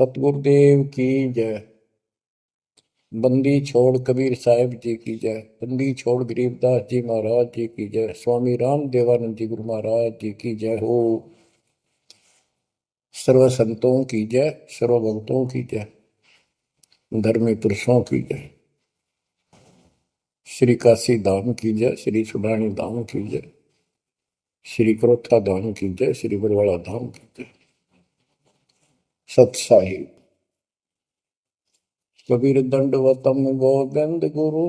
सतगुरुदेव की जय। बंदी छोड़ कबीर साहिब जी की जय। बंदी छोड़ गरीबदास जी महाराज जी की जय। स्वामी राम देवानंद जी गुरु महाराज जी की जय हो। सर्व संतों की जय, सर्व भक्तों की जय, धर्मी पुरुषों की जय। श्री काशी धाम की जय, श्री सुडानी धाम की जय, श्री क्रोथा धाम की जय, श्री बरवाड़ा धाम की जय। सत साहिब कबीर दंडवतम गोविंद गुरु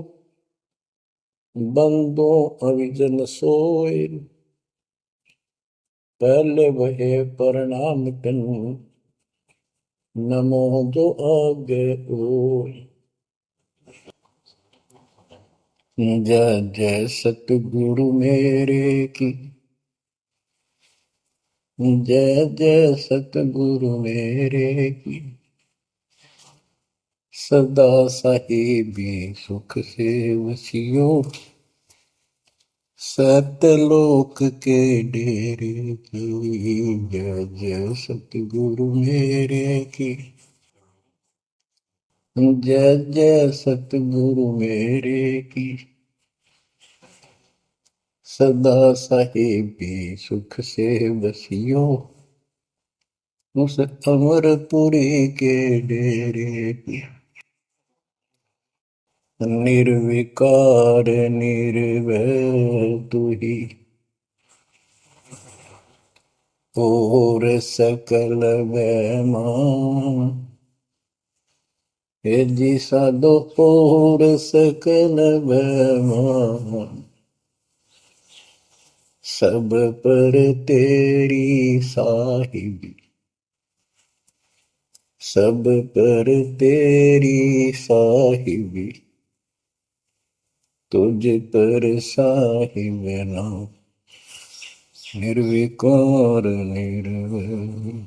बंदो अविजन सोए। पहले वहे प्रणाम कन नमो जो आगे ओय। जय जय सतगुरु मेरे की, जय जय सतगुरु मेरे की। सदा साहिबी सुख से वसियो, सतलोक के डेरे की। जय जय सतगुरु मेरे की, जय जय सतगुरु मेरे की। सदा साहिबी सुख से बसियो, उस अमरपुरी के डेरे की। निर्विकार निर्भय तू ही, और सकल वैमान। हे जी साधो और सकल वैमान। सब पर तेरी साहिबी, सब पर तेरी साहिबी। तुझ पर साहिब नाम, निर्विकार निर्भय।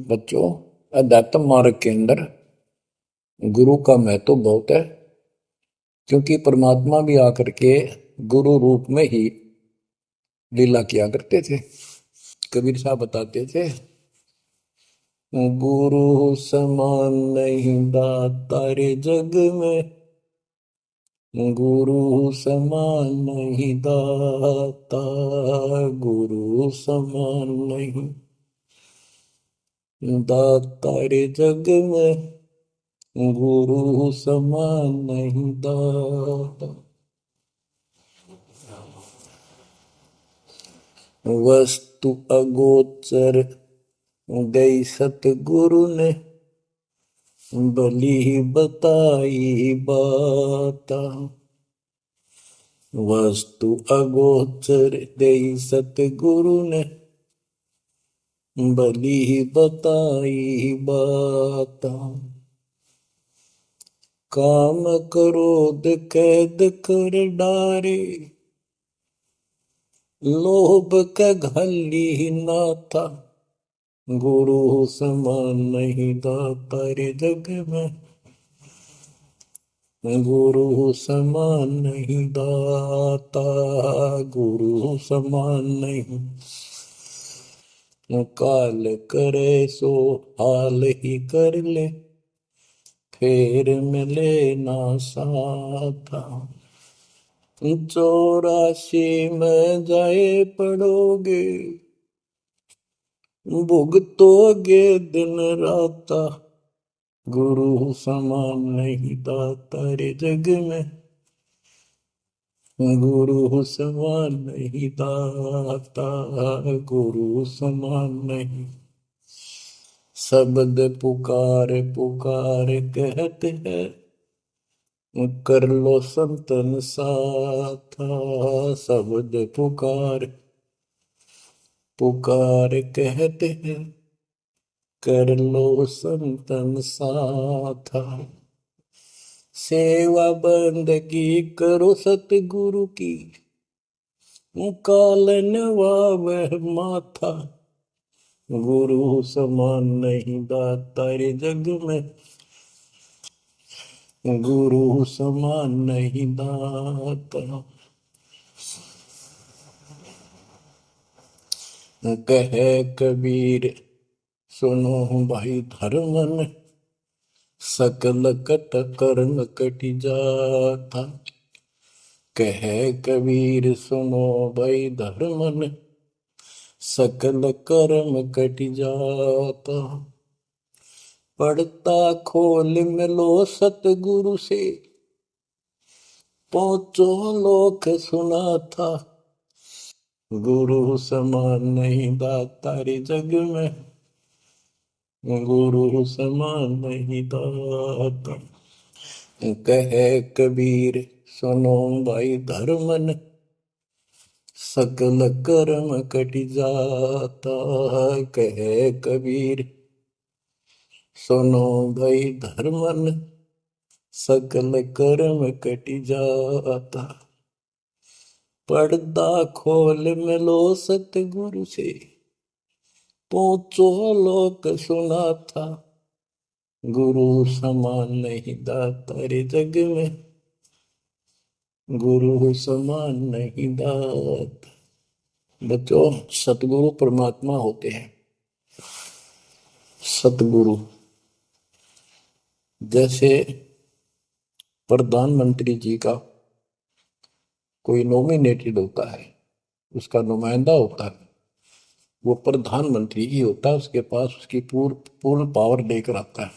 बच्चों, अध्यात्म मार्ग के अंदर गुरु का महत्व बहुत है, क्योंकि परमात्मा भी आकर के गुरु रूप में ही लीला किया करते थे। कबीर साहब बताते थे, गुरु समान नहीं दाता रे जग में, गुरु समान नहीं दाता, गुरु समान नहीं दाता रे जग में, गुरु समान नहीं दाता। वस्तु अगोचर गई सतगुरु ने, भली बताई बाता। वस्तु अगोचर गई सतगुरु ने, भली बताई बाता। काम क्रोध कैद कर डारे, लोभ का घली ना था। गुरु समान नहीं दाता रे जग में, गुरु समान नहीं दाता, गुरु समान नहीं। काल करे सो हाल ही कर ले, फिर मिले ना साथा। 84 में जाए पड़ोगे, भुगतोगे दिन राता। गुरु समान नहीं दाता रे जग में, गुरु समान नहीं दाता, गुरु समान नहीं। शब्द पुकार पुकार कहते हैं, कर लो संतन साथा। शब्द पुकार पुकार कहते हैं, कर लो संतन साथा। सेवा बंदगी करो सतगुरु की, काल नवावह माथा। गुरु समान नहीं दाता रे जग में, गुरु समान नहीं दाता। कहे कबीर सुनो भाई धर्मन सकल कट कर्म कटि जाता। कह कबीर सुनो भाई धर्मन सकल कर्म कटि जाता। पढ़ता खोल मिलो सतगुरु से पहुंचो लोक सुना था। गुरु समान नहीं दाता रे जग में, गुरु समान नहीं दाता। कहे कबीर सुनो भाई धर्मन सकल कर्म कटि जाता। कहे कबीर सुनो भाई धर्मन सकल कर्म कटि जाता। पर्दा खोल मिलो सतगुरु से पहुंचो लोक सुना था। गुरु समान नहीं दाता रे जग में, गुरु समान नहीं दाता। बच्चों, सतगुरु परमात्मा होते हैं। सतगुरु जैसे प्रधानमंत्री जी का कोई नॉमिनेटेड होता है, उसका नुमाइंदा होता है, वो प्रधानमंत्री ही होता है, उसके पास उसकी पूर्ण पावर लेकर आता है।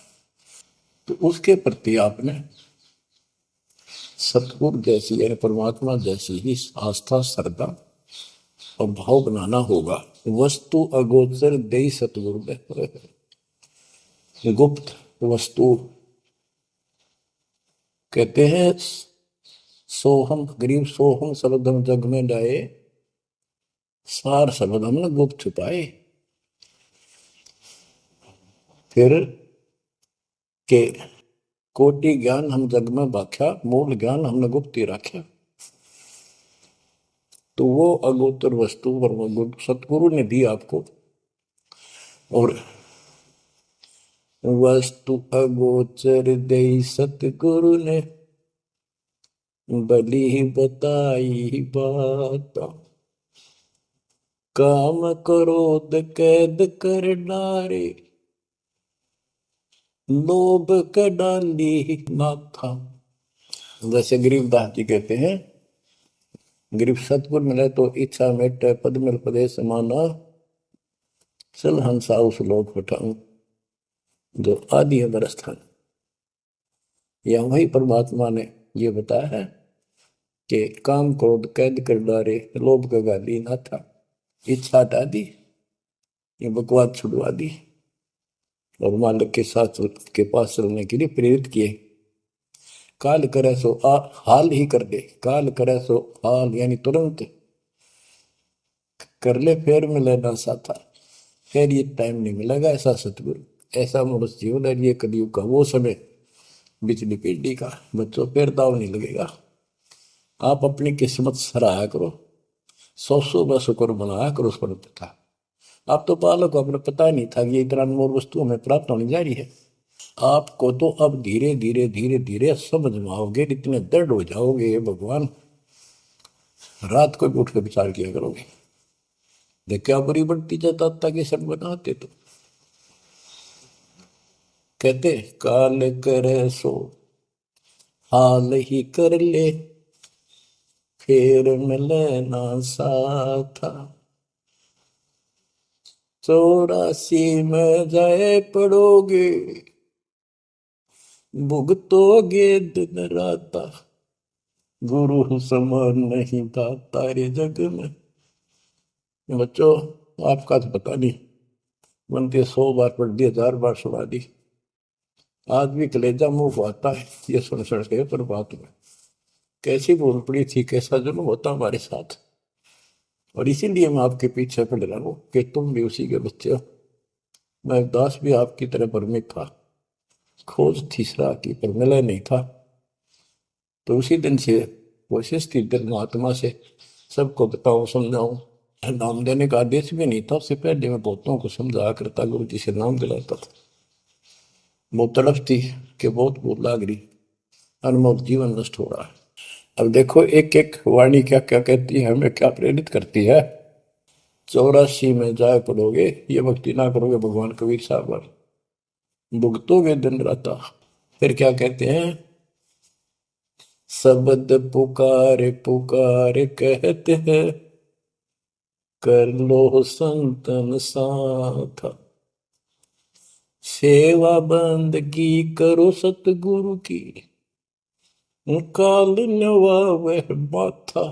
तो उसके प्रति आपने सतगुरु जैसी यानी परमात्मा जैसी ही आस्था श्रद्धा और भाव बनाना होगा। वस्तु अगोचर दे सतगुरु में गुप्त वस्तु कहते हैं। सोहम गरीब सोहम शब्दम जग में डाए, सार शब्द हमने गुप्त छुपाए। फिर के कोटि ज्ञान हम जग में बाख्या, मूल ज्ञान हमने गुप्त ही रखा। तो वो अगोचर वस्तु सतगुरु ने दी आपको। और वस्तु अगोचर दे सतगुरु ने बली बताई बात। काम क्रोध कैद कर डारे, लोभ का डाली नाथा। जैसे गरीबदास जी कहते हैं, गरीब सतगुरु मिले तो इच्छा मेटे, पद मिल पदे समाना, चल हंसा उस लोक पठाऊं जो आदि अदर स्थान। यह वही परमात्मा ने ये बताया है कि काम क्रोध कैद कर डारे, लोभ का गाली ना था, इच्छा हटा दी, ये बकवाद छुड़वा दी और मालिक के साथ के पास चलने के लिए प्रेरित किए। काल करे सो हाल ही कर दे, काल करे सो हाल यानी तुरंत कर ले, फिर मिले ना साथा, फिर ये टाइम नहीं मिलेगा। ऐसा सतगुरु, ऐसा मनुष्य जीवन है ये कलयुग का वो समय, बिजली पीढ़ी का। बच्चों फिर दाव नहीं लगेगा। आप अपनी किस्मत सराहा करो, 100 शुक्र बनाया करो उस पर पता। आप तो बालक को अपने पता नहीं था कि ये इतना अनमोल वस्तु हमें प्राप्त होने जा रही है। आपको तो अब धीरे धीरे धीरे धीरे समझ में आओगे, इतने दृढ़ हो जाओगे भगवान, रात को भी उठ कर विचार किया करोगे। देख क्या बुरी बढ़ती जाता ताकि सब बनाते। तो कहते काल करे सो हाल ही कर ले, फिर मिले ना साथा। 84 में जाए पड़ोगे, भुगतोगे दिन राता। गुरु समान नहीं दाता रे जग में। बच्चों, आपका तो पता नहीं, बनते 100 बार पढ़ दी, 1000 बार सुना दी, आज भी कलेजा मुंह को आता है ये सुन सुन के। पर बात में कैसी भूल पड़ी थी, कैसा जुल्म होता हमारे साथ। और इसीलिए मैं आपके पीछे पड़ रहा हूँ कि तुम भी उसी के बच्चे हो। मैं दास भी आपकी तरह भ्रमित था, खोज थी सराह की पर मिला नहीं था। तो उसी दिन से कोशिश थी महात्मा से सबको बताऊं समझाऊं। नाम देने का आदेश भी नहीं था, उससे पहले मैं बहुतों को समझाया करता, गुरु जी से नाम दिलाता था। बहुत तड़फ थी कि बहुत भूख लाग रही, अनमोल जीवन नष्ट हो रहा है। अब देखो एक एक वाणी क्या क्या कहती है, हमें क्या प्रेरित करती है। 84 में जाए पड़ोगे, ये भक्ति ना करोगे भगवान कबीर साहब पर, भुगतोगे दिन राता। फिर क्या कहते हैं, शब्द पुकार पुकार कहते हैं, कर लो संतन साथा, सेवा बंदगी करो सतगुरु की, काल नवावे माथा,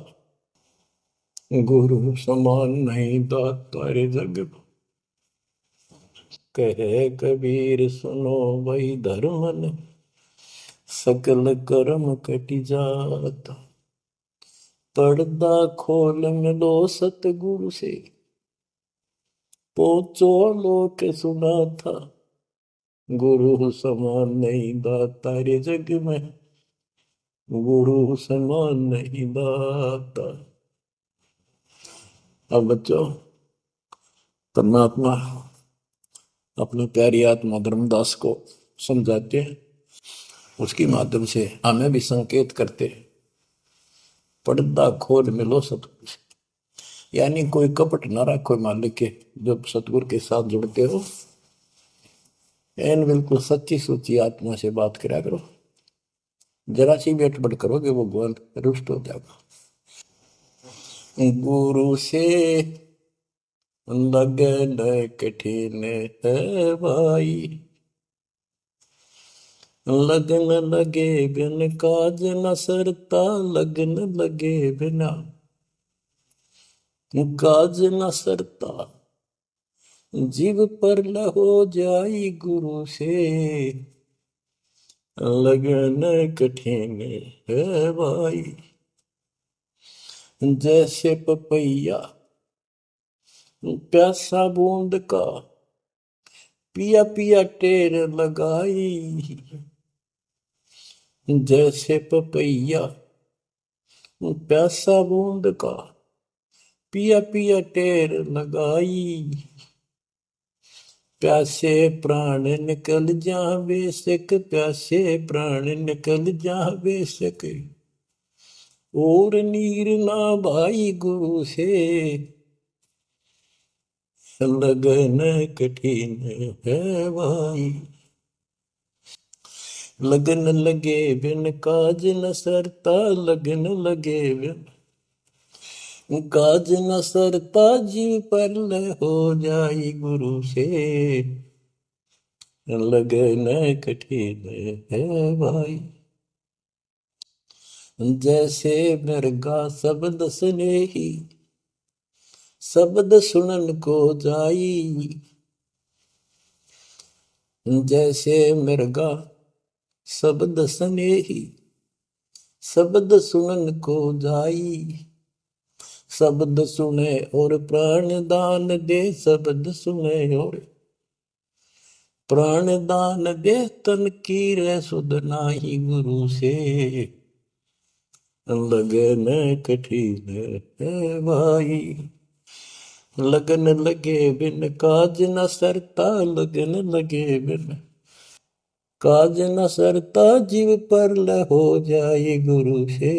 गुरु समान नहीं दाता रे जग में। कहे कबीर सुनो वही धर्मन, सकल कर्म कटि जाता, पर्दा खोल मिलो सतगुरु से, पहुंचो लोक सुना था, गुरु समान नहीं दाता रे जग में, गुरु समान नहीं दाता। अब बच्चों, परमात्मा अपनी प्यारी आत्मा धर्मदास को समझाते हैं, उसके माध्यम से हमें भी संकेत करते हैं, पर्दा खोल मिलो सतगुरु से, यानी कोई कपट ना रखो मालिक के, जब सतगुरु के साथ जुड़ते हो एन बिल्कुल सच्ची सुची आत्मा से बात करा करो, जरा सी भी अटपट करोगे वो भगवान रुष्ट हो जाएगा। गुरु से लगन कठिन है भाई, लगन लगे बिन काज न सरता, लगन लगे बिना काज न सरता, जीव पर हो जाई गुरु से, लगन कठिन है भाई। जैसे पपैया प्यासा बूंद का, पिया पिया टेर लगाई, जैसे पपैया प्यासा बूंद का, पिया पिया टेर लगाई, प्यासे प्राण निकल जा बेशक, प्यासे प्राण निकल जा बेशक, और नीर ना भाई गुरु से, लगन कठिन है भाई। लगन लगे बिन काज न सरता, लगन लगे बिन काज न सरता, जीव पर हो जाई गुरु से, लगन कठिन है भाई। जैसे मृगा शब्द स्नेही, शब्द सुनन को जाई, जैसे मृगा शब्द स्नेही, शब्द सुनन को जाई, शब्द सुने और प्राण दान दे, शब्द सुने और प्राण दान दे, तन की रे सुध नाही गुरु से, लगन कठिन है भाई। लगन लगे बिन काज न सरता, लगन लगे बिन काज न सरता, जीव पर हो जाए गुरु से,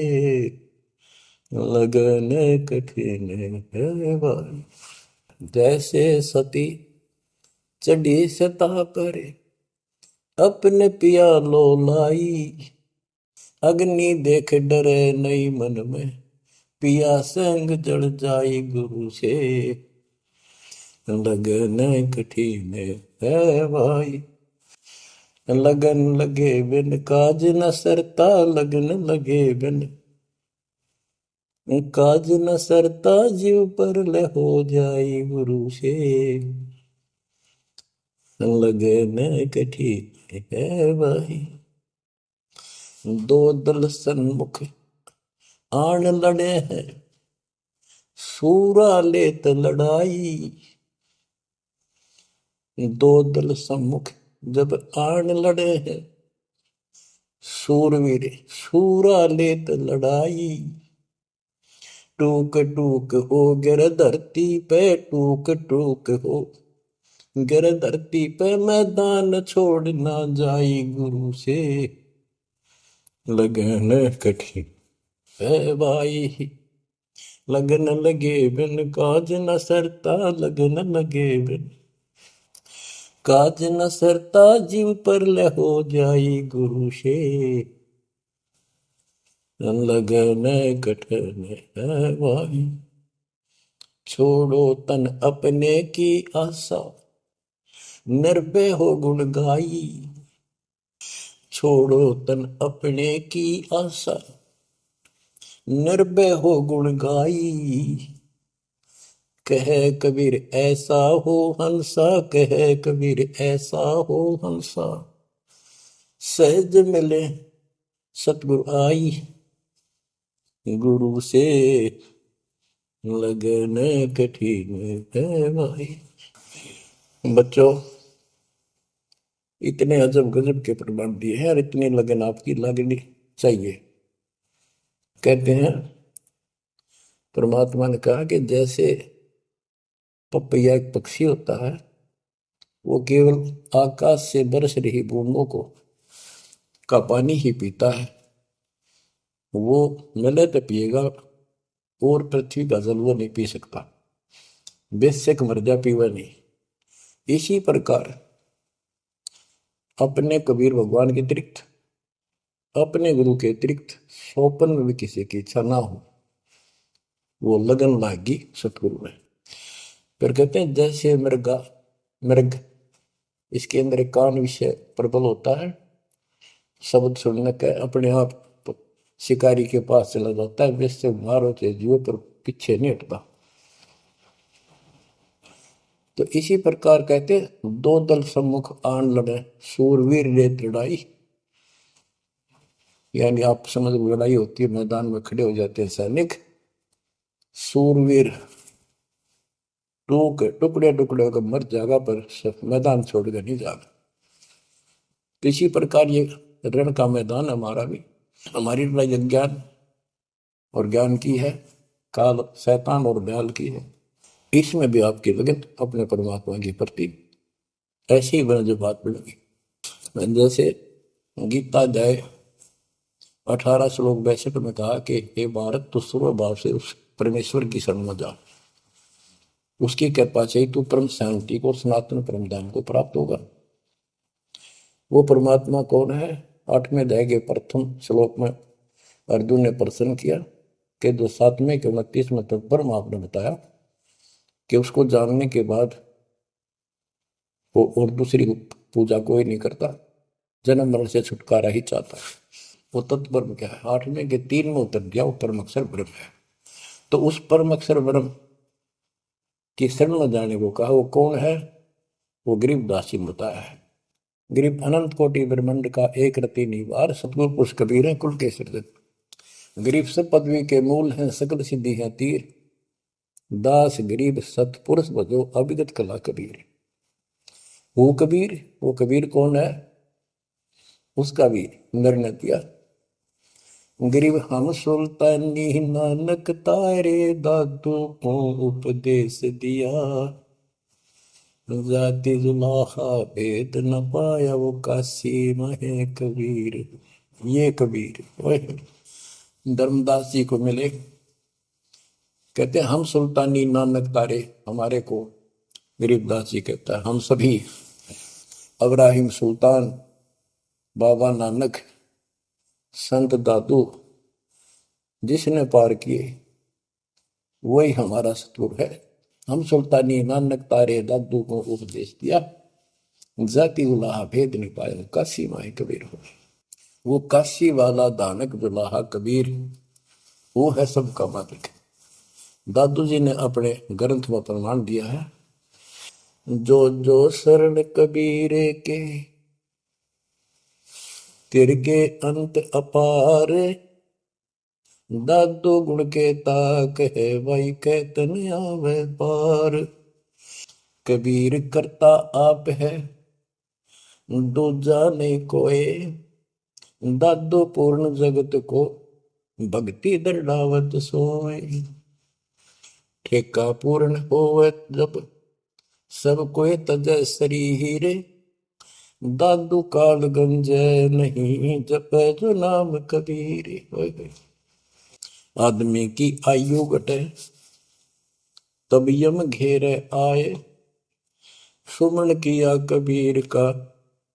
लगन कठिन है भाई। जैसे सती चढ़ी सता पर, अपने पिया लो लाई, अग्नि देख डरे नहीं मन में, पिया संग जड़ जाई गुरु से, लगन कठिन है भाई। लगन लगे बिन काज न सरता, लगन लगे बिन काज न सरता, जीव पर हो जाई गुरु से, लगन कठिन है भाई। दो दल सन्मुख आन लड़े हैं, सूरा लेत लड़ाई, दो दल सम्मुख जब आन लड़े हैं, सूरवीर सूरा लेत लड़ाई, टूक टूक हो गिर धरती पे, टूक टूक हो गिर धरती पे, मैदान छोड़ ना जाई गुरु से, लगन कठिन है भाई। लगन लगे बिन काज न सरता, लगन लगे बिन काज न सरता, जीव पर ले हो जाई गुरु से, लगन कठन है भाई। छोड़ो तन अपने की आशा, निर्भय हो गुण गाई। छोड़ो तन अपने की आशा, निर्भय हो गुण गाई। कहे कबीर ऐसा हो हंसा, कहे कबीर ऐसा हो हंसा, सहज मिले सतगुरु आई। गुरु से लगन कठिन है भाई। बच्चों, इतने अजब गजब के प्रमाण दिए हैं और इतनी लगन आपकी लगनी चाहिए। कहते हैं परमात्मा ने कहा कि जैसे पपैया एक पक्षी होता है, वो केवल आकाश से बरस रही बूंदों को का पानी ही पीता है, वो मिले तो पिएगा, और पृथ्वी का जल वो नहीं पी सकता, बेशक मर जा पीवा नहीं। इसी प्रकार अपने कबीर भगवान के अतिरिक्त, अपने गुरु के अतिरिक्त सोपन में भी किसी की इच्छा ना हो, वो लगन लागी सतगुरु में। फिर कहते हैं जैसे मृगा मृग, इसके अंदर एक कान विषय प्रबल होता है, शब्द सुनने के अपने आप शिकारी के पास चला जाता है, वैसे मार होते जीव पर पीछे नहीं हटता। तो इसी प्रकार कहते दो दल सम्मुख आन लड़े, सूरवीर रेत लड़ाई। यानी आप समझ, लड़ाई होती है, मैदान में खड़े हो जाते हैं सैनिक, सूरवीर टुकड़े टुकड़े होकर मर जाएगा, पर मैदान छोड़कर नहीं जाएगा। तो इसी प्रकार ये रण का मैदान हमारा भी, हमारी लड़ाई अज्ञान और ज्ञान की है, काल शैतान और दयाल की है। इसमें भी आपकी लगन अपने परमात्मा के प्रति ऐसी ही बना जो बात बढ़ेगी। जैसे गीता अध्याय 18 श्लोक 62 में कहा कि हे भारत, तू सर्व भाव से उस परमेश्वर की शरण में जा, उसकी कृपा से ही तू परम शांति को और सनातन परम धाम को प्राप्त होगा। वो परमात्मा कौन है? 8वें अध्याय के प्रथम श्लोक में अर्जुन ने प्रश्न किया कि जो 7वें के 29वें तक परम आपने बताया कि उसको जानने के बाद वो और दूसरी पूजा कोई नहीं करता, जन्म मरण से छुटकारा ही चाहता है। वो तत्परम क्या है? 8वें के 3 में उत्तर दिया, वो परम अक्षर ब्रह्म है। तो उस परम अक्षर ब्रह्म की शरण में जाने को कहा। वो कौन है? वो गरीबदास जी बताया है। गरीब अनंत कोटि ब्रह्मांड का एक रति निवार, सतगुरु पुरुष कबीर है कुल के सृजन। गरीब सब पदवी के मूल हैं, सकल सिद्धि है तीर, दास गरीब सतपुरुष बजो अभिगत कला कबीर। वो कबीर कौन है? उसका भी निर्णय दिया। गरीब हम सुल्तानी नानक तारे, दादू को उपदेश दिया, जाति जुलाहा भेद न पाया, वो काशी महे कबीर। ये कबीर धर्मदास जी को मिले, कहते हैं हम सुल्तानी नानक तारे, हमारे को गरीबदास जी कहता है हम सभी अब्राहिम सुल्तान, बाबा नानक, संत दादू जिसने पार किए वही हमारा सतगुरु है। हम सुल्तानी नानक तारे, दादू को उपदेश दिया, जाति उलाहा भेद नहीं पाया, काशी माए कबीर हो। वो काशी वाला दानक दुलाहा कबीर, वो है सबका मालिक। दादू जी ने अपने ग्रंथ में प्रमाण दिया है, जो जो शरण कबीर के तिरके अंत अपार, दादू गुण के ताक है भाई कहतन आवे पार। कबीर करता आप है दूजा नहीं कोई, दादू पूर्ण जगत को भक्ति दर्डावत सोए। ठेका पूर्ण होवत जब सब कोई तजय शरीर, दादू काल गंजय नहीं जपे जो नाम कबीर। आदमी की आयु घटे तब यम घेरे आए। सुमन किया कबीर का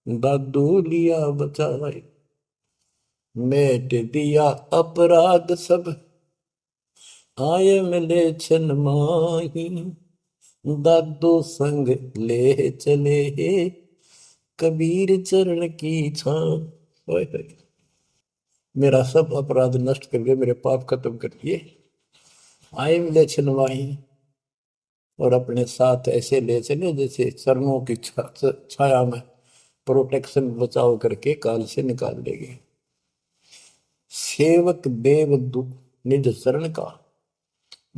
दादू लिया बचाए। मेट दिया अपराध सब आए मिले छन माही। दादू संग ले चले कबीर चरण की छां। मेरा सब अपराध नष्ट कर दिए, मेरे पाप खत्म कर दिए। आए मिले छिनवाई और अपने साथ ऐसे ले चले जैसे चरणों की छाया में प्रोटेक्शन बचाव करके काल से निकाल लेंगे। सेवक देव निज शरण का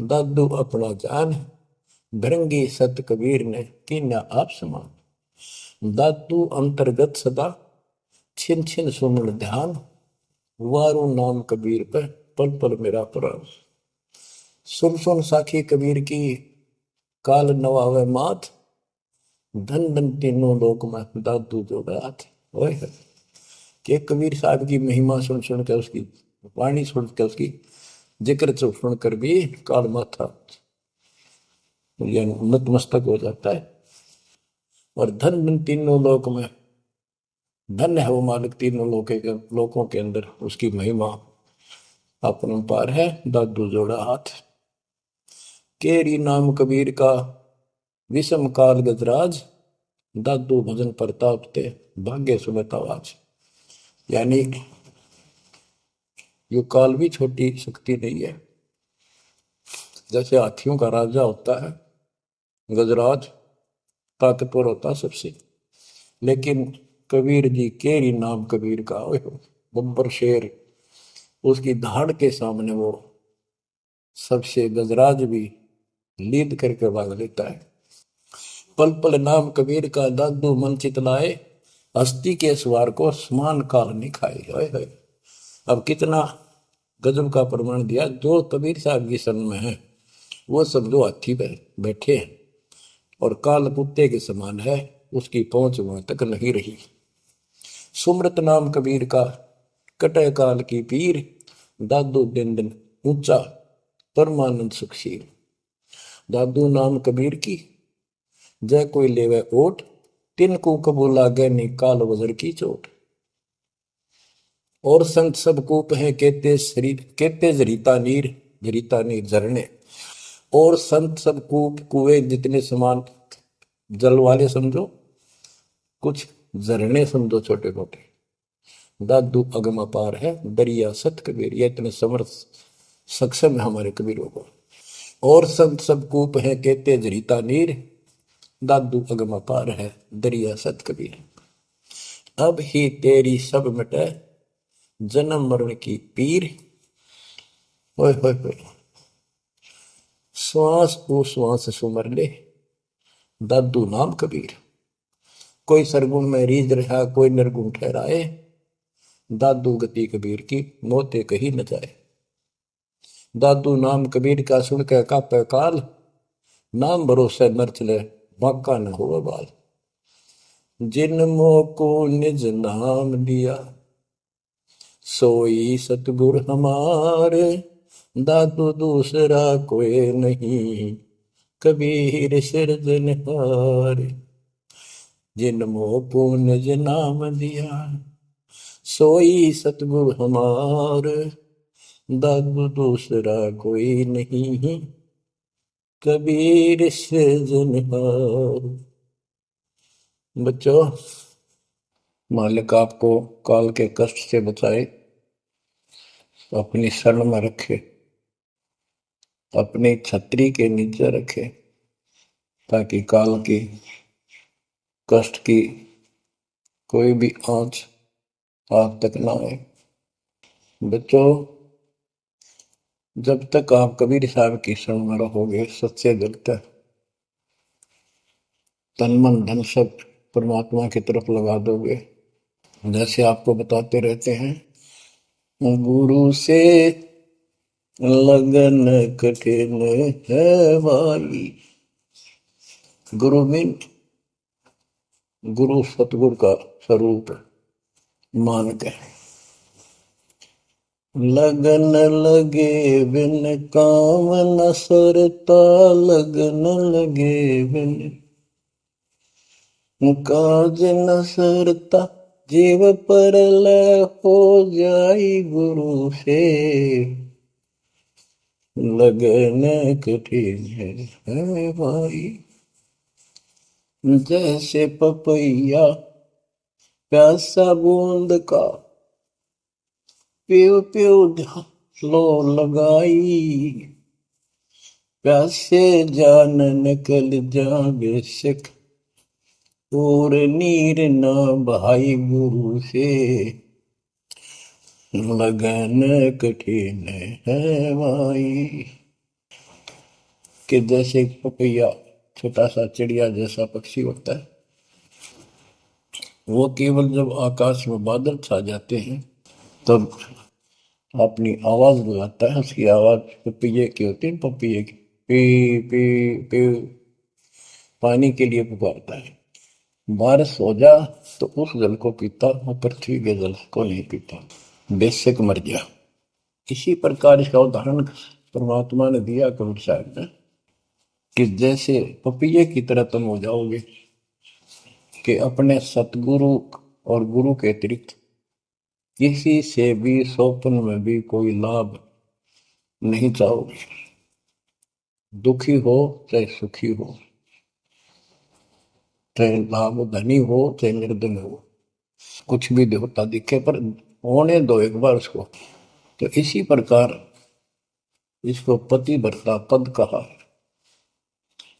दादू अपना जान। भृंगी सत कबीर ने कीन्या आप समान। दादू अंतर्गत सदा छिन छिन सुमन ध्यान। वारू नाम कबीर पे पल पल मेरा प्राण। सुन सुन साखी कबीर की काल नवावे मात। धन धन तीनों लोक में दादू जो रात। के कबीर साहब की महिमा सुन सुन के, उसकी वाणी सुन के, उसकी जिक्र सुन कर भी काल माथा नतमस्तक हो जाता है। और धन धन तीनों लोक में, धन्य है वो मालिक तीनों लोकों के अंदर, उसकी महिमा अपरंपार है। दादू जोड़ा हाथ। केरी नाम कबीर का विषम काल गजराज। दादू भजन प्रताप ते भाग्य सुबह आवाज। यानी यो काल भी छोटी शक्ति नहीं है। जैसे हाथियों का राजा होता है गजराज, ताकतवर होता सबसे, लेकिन कबीर जी केरी नाम कबीर का बब्बर शेर, उसकी धाड़ के सामने वो सबसे गजराज भी लीद करके भाग लेता है। पल पल नाम कबीर का दादू मन चितलाए। हस्ती के सवार को समान काल नहीं खाए। अब कितना गजब का प्रमाण दिया। जो कबीर साहब की शरण में है वो सब जो हाथी पे बैठे हैं और काल कुत्ते के समान है, उसकी पहुंच वहां तक नहीं रही। सुमृत नाम कबीर का कटे काल की पीर। दादू दिन दिन ऊंचा परमानंद सुखशील। दादू नाम कबीर की जय कोई लेवे ओट। तिनको कबू लागे नी काल वजर की चोट। और संत सब कूप है कहते शरीर, कहते जरीता नीर झरने। और संत सब कूप कुएं जितने समान जल वाले समझो, कुछ झरने समझो छोटे मोटे। दादू अगम अपार है दरिया सत कबीर। ये इतने समर्थ सक्षम है हमारे कबीरों को। और संत सब कूप है कहते जरीता नीर। दादू अगम अपार है दरिया सत कबीर। अब ही तेरी सब मिटे जन्म मरण की पीर। ओए होए होए। श्वास को श्वास सुमर ले दादू नाम कबीर। कोई सरगुण में रीझ रहा कोई निर्गुण ठहराए। दादू गति कबीर की मोते कहीं न जाए। दादू नाम कबीर का सुन के कापे काल। नाम भरोसे नर चले बांका न हो बाल। जिन मोह को निज नाम दिया सोई सतगुर हमारे। दादू दूसरा कोई नहीं कबीर सिरजनहार। जिन मोह को निज नाम दिया सोई सतगुर हमार। दादू दूसरा कोई नहीं कबीर सिरजनहार। बच्चों, मालिक आपको काल के कष्ट से बचाए, अपनी शरण में रखे, अपनी छतरी के नीचे रखे, ताकि काल की कष्ट की कोई भी आंच आप तक ना आए। बच्चों, जब तक आप कबीर साहब की शरण में रहोगे, सच्चे दिल तक तन मन धन सब परमात्मा की तरफ लगा दोगे। जैसे आपको बताते रहते हैं, गुरु से लगन कठिन है भाई। गुरु मीन गुरु, सतगुरु का स्वरूप मान के लगन लगे बिन काम न सरता, लगन लगे बिन काज न सरता, जीव पर लय हो जाई गुरु से, लगन कठिन है भाई। जैसे पपैया प्यासा बूंद का, प्यू प्यू लो लगाई, प्यासे जान निकल जागे सिख, और नीर न भाई गुरु से, लगन कठिन है भाई। कि जैसे पपैया छोटा सा चिड़िया जैसा पक्षी होता है, वो केवल जब आकाश में बादल छा जाते हैं तब अपनी आवाज लगाता है। उसकी आवाज पपैये की होती है, पपैये की पी पी पी, पानी के लिए पुकारता है। बारिश हो जा तो उस जल को पीता, वो पृथ्वी के जल को नहीं पीता, बेशक मर गया। इसी प्रकार इसका उदाहरण परमात्मा ने दिया कबीर साहब ने, कि जैसे पपैये की तरह तुम हो जाओगे कि अपने सतगुरु और गुरु के अतिरिक्त किसी से भी स्वप्न में भी कोई लाभ नहीं चाहोगे। दुखी हो चाहे सुखी हो, चाहे लाभ धनी हो चाहे निर्धन हो, कुछ भी देवता दिखे पर होने दो एक बार उसको। तो इसी प्रकार इसको पतिव्रता पद कहा।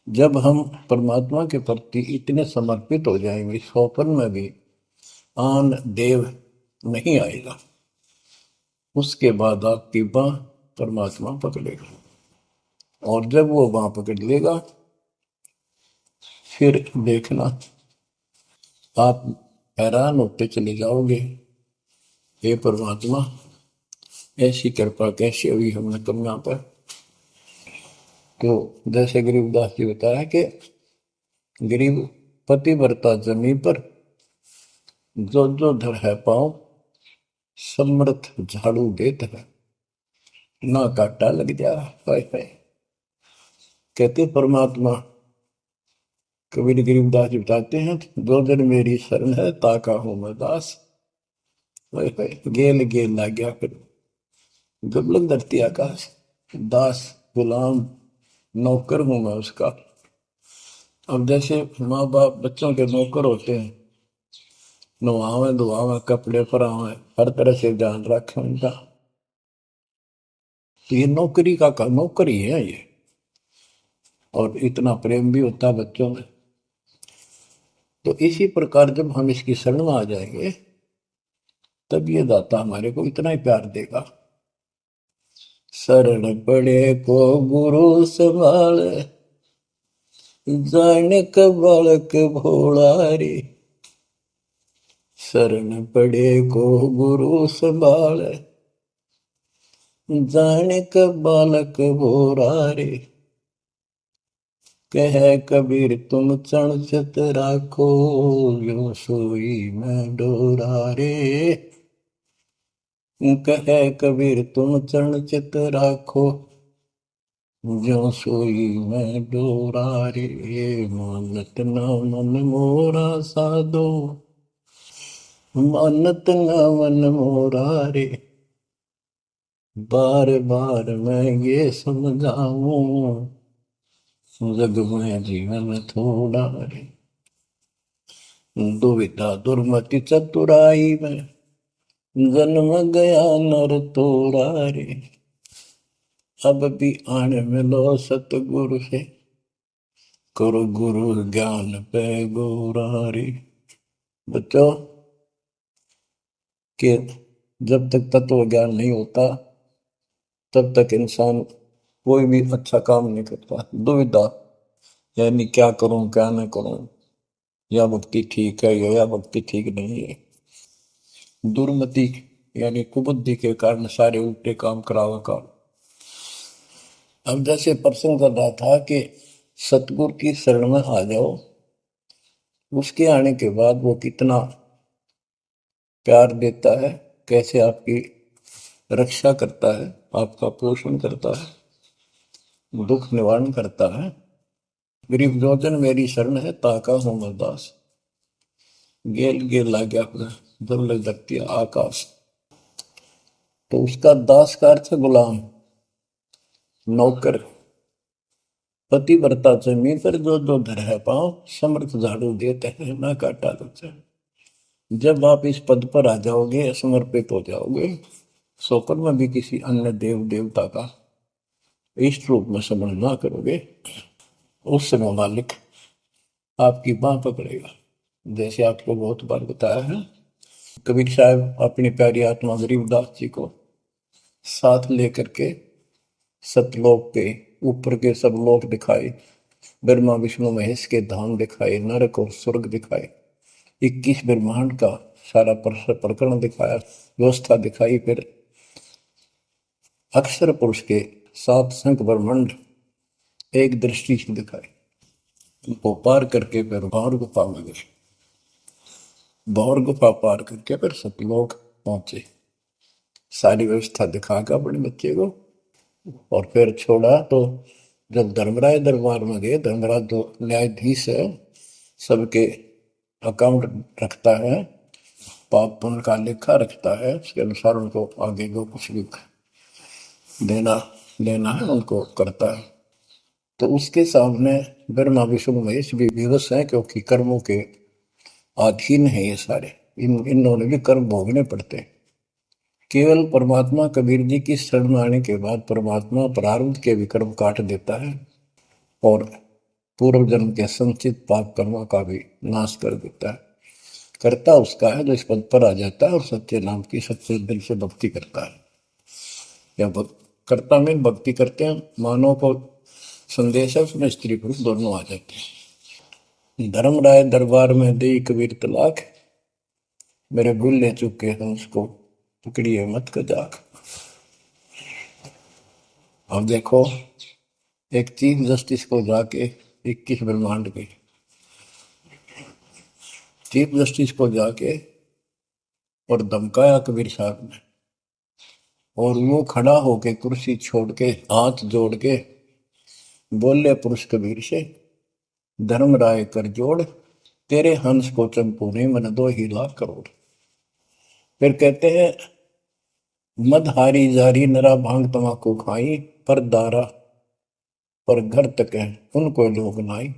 जब हम परमात्मा के प्रति इतने समर्पित हो जाएंगे, स्वप्न में भी आन देव नहीं आएगा, उसके बाद आपकी बाह परमात्मा पकड़ेगा। और जब वो बाह पकड़ लेगा, फिर देखना आप हैरान होते चले जाओगे, हे परमात्मा ऐसी कृपा कैसे हुई हमने तुम यहाँ पर। तो जैसे गरीबदास जी बताया कि गरीब पतिव्रता जमी पर, जो जो धर है पाँव, समर्थ झाड़ू देत है, ना काटा लग जा। हाय हाय। कहते परमात्मा कबीर गरीबदास जी बताते हैं, दो दिन मेरी शरण है ताका हूं मैं दास। हाय हाय, गेल गेल ला गया फिर दुर्लभ धरती आकाश, दास गुलाम नौकर हूं मैं उसका। अब जैसे माँ बाप बच्चों के नौकर होते हैं, नवावे धुआवे कपड़े परावे हर तरह से ध्यान रखें उनका, तो ये नौकरी का नौकरी है ये। और इतना प्रेम भी होता है बच्चों में। तो इसी प्रकार जब हम इसकी शरण में आ जाएंगे, तब ये दाता हमारे को इतना ही प्यार देगा। शरण पड़े को गुरु संभाले, जाने का बालक भोला रे। शरण पड़े को गुरु संभाले, जाने का बालक भोला रे। कह कबीर तुम चरण चित राखो, यो सोई मैं डोरा रे। कह कबीर तुम चरण चित राखो, जो सोई मैं डोरा रे। मानत न मन मोरा साधो, मानत न मन मोरा रे। बार बार मैं ये समझाऊं, जग में जीवन थोड़ा रे। दुविधा दुर्मति चतुराई में, जन्म गया नर तोड़ा रे। अब भी आन मिलो सतगुरु से, करो गुरु ज्ञान पे गोरा रे। बच्चों कि जब तक तत्व ज्ञान नहीं होता, तब तक इंसान कोई भी अच्छा काम नहीं करता। दुविधा यानी क्या करूं क्या न करूं, या भक्ति ठीक है या भक्ति ठीक नहीं है। दुर्मति यानी कुबुद्धि के कारण सारे उल्टे काम करावा का। अब जैसे प्रसंग कर रहा था कि सतगुरु की शरण में आ जाओ, उसके आने के बाद वो कितना प्यार देता है, कैसे आपकी रक्षा करता है, आपका पोषण करता है, दुख निवारण करता है। गरीब जोजन मेरी शरण है, ताका हूं मैं दास। गेल गेल ला गया अपना, जब लग सकती है आकाश। तो उसका दास का अर्थ है गुलाम, नौकर। पतिव्रता जमीन पर जो जो धर है पाँव, समर्थ झाड़ू देते हैं ना काटा देते। जब आप इस पद पर आ जाओगे, समर्पित हो जाओगे, स्वप्न में भी किसी अन्य देव देवता का इष्ट रूप में समझ ना करोगे, उस समय मालिक आपकी बांह पकड़ेगा। जैसे आपको बहुत बार बताया है, कबीर साहब अपनी प्यारी आत्मा गरीबदास जी को साथ लेकर के सतलोक के ऊपर के सब लोक दिखाए, ब्रह्मा विष्णु महेश के धाम दिखाए, नरक और स्वर्ग दिखाए, 21 ब्रह्मांड का सारा प्रकरण दिखाया, व्यवस्था दिखाई। फिर अक्षर पुरुष के 7 संख ब्रह्मांड एक दृष्टि से दिखाए। वो पार करके फिर भौर गुफा में गए, भौर गुफा पार करके फिर सतलोक पहुंचे, सारी व्यवस्था दिखा के अपने बच्चे को। और फिर छोड़ा तो जब धर्मराय दरबार में गए, धर्मराज जो न्यायाधीश है, सबके अकाउंट रखता है, पाप पुण्य का लेखा रखता है, उसके अनुसार उनको आगे जो कुछ भी देना लेना है उनको करता है। तो उसके सामने ब्रह्मा विष्णु महेश भी विवश है, क्योंकि कर्मों के अधीन है ये सारे, इन्होंने भी कर्म भोगने पड़ते हैं। केवल परमात्मा कबीर जी की शरण में आने के बाद परमात्मा प्रारब्ध के भी कर्म काट देता है और पूर्व जन्म के संचित पाप कर्मों का भी नाश कर देता है। करता उसका है जो इस पद पर आ जाता है और सच्चे नाम की सच्चे दिल से भक्ति करता है। या कर्ता में भक्ति करते हैं, मानव को संदेश है उसमें स्त्री पुरुष दोनों आ जाते हैं। धर्मराय दरबार में दे कबीर तलाक, मेरे भूलने चुके हैं उसको पकड़िए मत कजाक। अब देखो, एक चीफ जस्टिस को जाके 21 ब्रह्मांड के चीफ जस्टिस को जाके और धमकाया कबीर साहब ने, और वो खड़ा होके कुर्सी छोड़ के हाथ जोड़ के बोले पुरुष कबीर से, धर्मराय कर जोड़, तेरे हंस को चंपू ने मन 2 लाख करोड़। फिर कहते हैं, मदहारी जारी नरा भांग तमाकू खाई, पर दारा पर घर तक है उनको लोग नाई।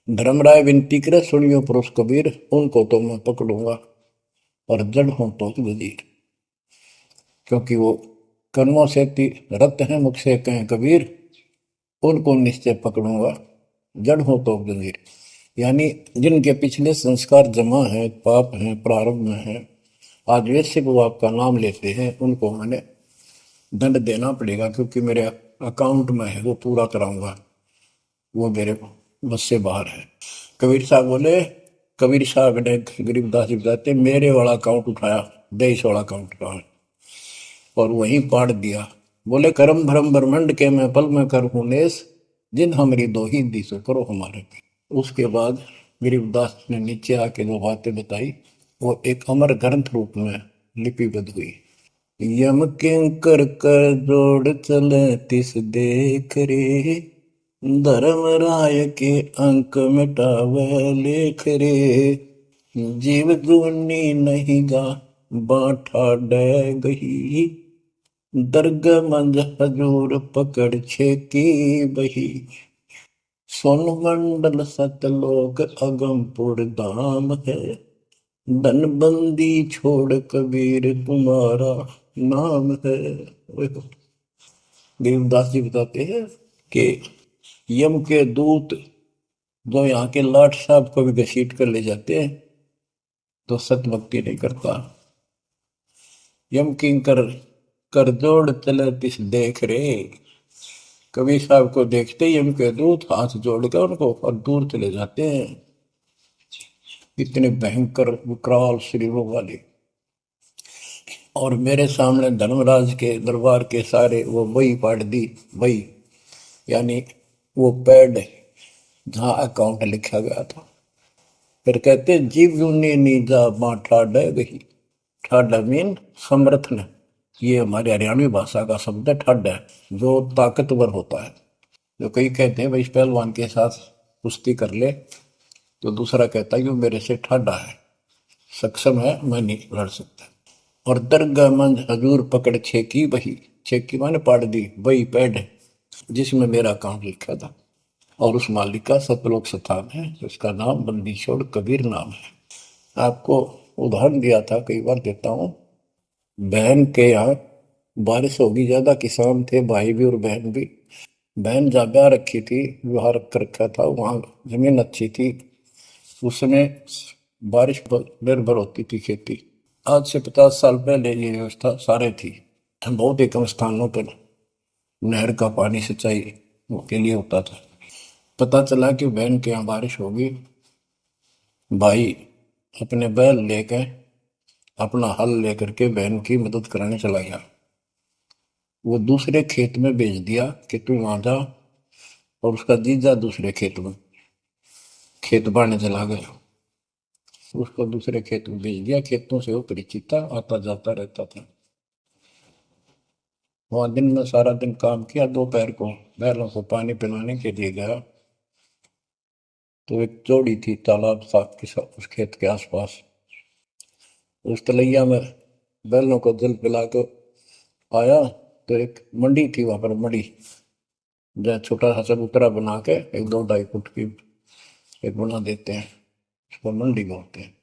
धर्मराय विनती करे, सुनियो पुरुष कबीर, उनको तो मैं पकड़ूंगा और जड़ हूं तो वजीर। क्योंकि वो कर्मों से रत हैं, मुख से कहें कबीर, उनको निश्चय पकड़ूंगा, जड़ हो तो वजीर। यानी जिनके पिछले संस्कार जमा है, पाप हैं, प्रारंभ में है, आज वैसे वो आपका नाम लेते हैं, उनको मैंने दंड देना पड़ेगा, क्योंकि मेरे अकाउंट में है, वो पूरा कराऊंगा, वो मेरे बस से बाहर है। कबीर साहब बोले, कबीर साहब ने गरीबदास जी बताते, मेरे वाला अकाउंट उठाया, 23 वाला अकाउंट का है, और वहीं पाड़ दिया। बोले, करम भरम ब्रह्मंड के मैं पल में कर हूं नेस, जिन हमारी दो ही दी सो करो हमारे पे। उसके बाद गरीबदास ने नीचे आके जो बातें बताई, वो एक अमर ग्रंथ रूप में लिपिबद्ध हुई। यम किंकर कर जोड़ चले तिस देख रे, धर्म राय के अंक मिटावे लेख रे, जीव जूनी नहीं गा बाठा डे गही, दर्ग मंज हजूर पकड़ छेकी बही, सोन मंडल सतलोक अगमपुर धाम है, धनबंदी छोड़ कबीर तुम्हारा नाम है। गरीबदास जी बताते हैं कि यम के दूत जो यहाँ के लाट साहब को भी घसीट कर ले जाते हैं, तो सत भक्ति नहीं करता। यम किंकर कर जोड़ चले तिस देख रे, कबीर साहब को देखते ही यम के दूत हाथ जोड़ कर उनको और दूर चले जाते हैं। इतने भयंकर विकराल शरीरों वाले। और मेरे सामने धर्मराज के दरबार के सारे वो वही पाड़ दी, वही यानी वो पैड जहाँ अकाउंट लिखा गया था। फिर कहते, जीव यूनी नीजा मां ठाडा गही, ठाडा मीन समर्थन, ये हमारे हरियाणवी भाषा का शब्द है ठड है, जो ताकतवर होता है। जो कई कहते हैं भाई इस पहलवान के साथ कुश्ती कर ले, तो दूसरा कहता है कि वो मेरे से ठाडा है, सक्षम है, मैं नहीं लड़ सकता। और दरगाह मंज हजूर पकड़ छेकी वही, छेकी माने पाड़ दी वही पैड जिसमें मेरा काम लिखा था। और उस मालिक का सतलोक स्थान है, उसका नाम बंदी छोड़ कबीर नाम है। आपको उदाहरण दिया था, कई बार देता हूँ। बहन के यहाँ बारिश होगी ज्यादा, किसान थे भाई भी और बहन भी। बहन जहाँ ब्याह रखी थी, विवाह रख रखा था, वहाँ जमीन अच्छी थी, उसमें बारिश पर निर्भर होती थी खेती। आज से 50 साल पहले ये व्यवस्था सारे थी। बहुत ही कम स्थानों पर नहर का पानी सिंचाई के लिए होता था। पता चला कि बहन के यहाँ बारिश होगी, भाई अपने बैल लेकर, अपना हल लेकर के बहन की मदद कराने चला गया। वो दूसरे खेत में भेज दिया कि तू वहां जा, और उसका जीजा दूसरे खेत में खेत बाड़ने चला गया। उसको दूसरे खेत में भेज दिया, खेतों से वो परिचित था, आता जाता रहता था। वहां दिन में सारा दिन काम किया, दोपहर को बैलों को पानी पिलाने के लिए गया, तो एक जोड़ी थी तालाब साथ के साथ उस खेत के आसपास। उस तलैया में बैलों को जल पिला कर आया, तो एक मंडी थी वहां पर, मंडी जहाँ छोटा सा चबूतरा बना के एक 2-2.5 फुट की एक बना देते हैं, उसको मंडी बोलते हैं।